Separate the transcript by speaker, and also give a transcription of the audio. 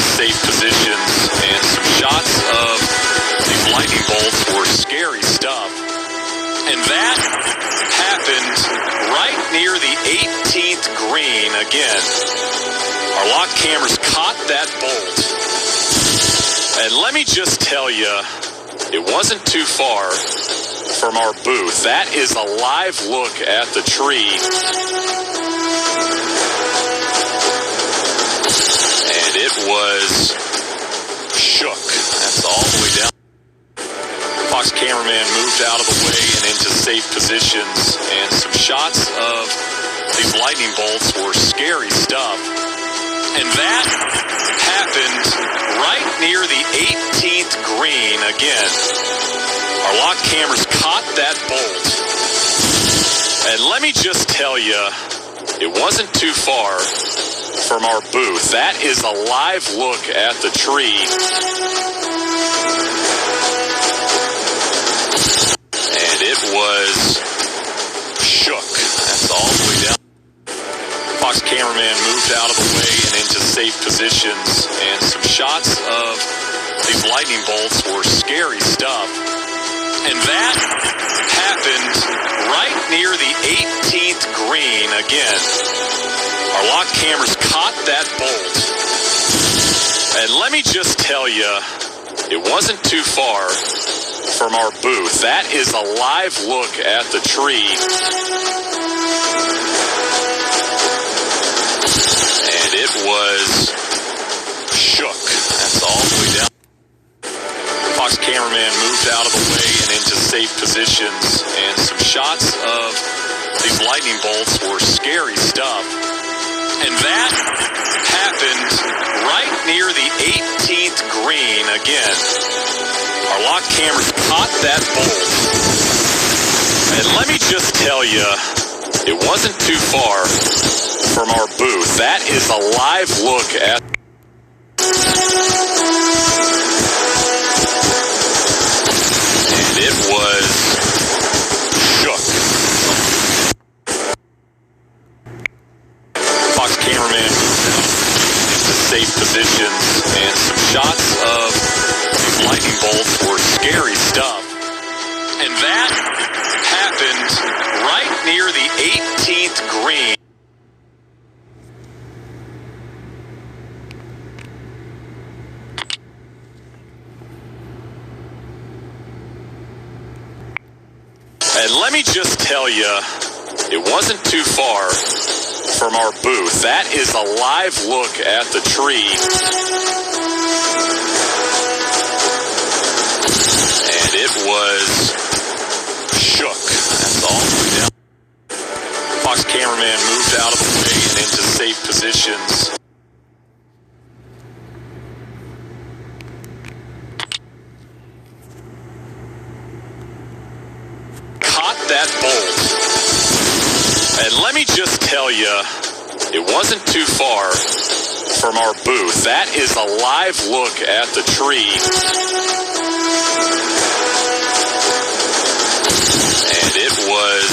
Speaker 1: into safe positions, and some shots of these lightning bolts were scary stuff. And that happened right near the 18th green again. Our lock cameras caught that bolt. And let me just tell you, it wasn't too far from our booth. That is a live look at the tree. And it was shook. That's all the way down. Fox cameraman moved out of the way and into safe positions, and some shots of these lightning bolts were scary stuff. And that happened right near the 18th green again. Our lock cameras caught that bolt. And let me just tell you, it wasn't too far from our booth. That is a live look at the tree. And it was shook. That's all the way down. Fox cameraman moved out of the way and into safe positions, and some shots of these lightning bolts were scary stuff. And that happened right near the 18th green again. Our lock cameras caught that bolt. And let me just tell you, it wasn't too far from our booth. That is a live look at the tree. And it was shook. That's all the way down. Fox cameraman moved out of the way and into safe positions, and some shots of these lightning bolts were scary stuff. And that happened right near the 18th green again. Our lock cameras caught that bolt. And let me just tell you, it wasn't too far from our booth. That is a live look at. And it was shook. Fox cameraman moved out into safe positions, and some shots of these lightning bolts were scary stuff. And that happened right near the 18th green. And let me just tell you, it wasn't too far from our booth. That is a live look at the tree. And it was shook. That's all the way down. Fox cameraman moved out of the way and into safe positions. That bolt. And let me just tell you, it wasn't too far from our booth. That is a live look at the tree. And it was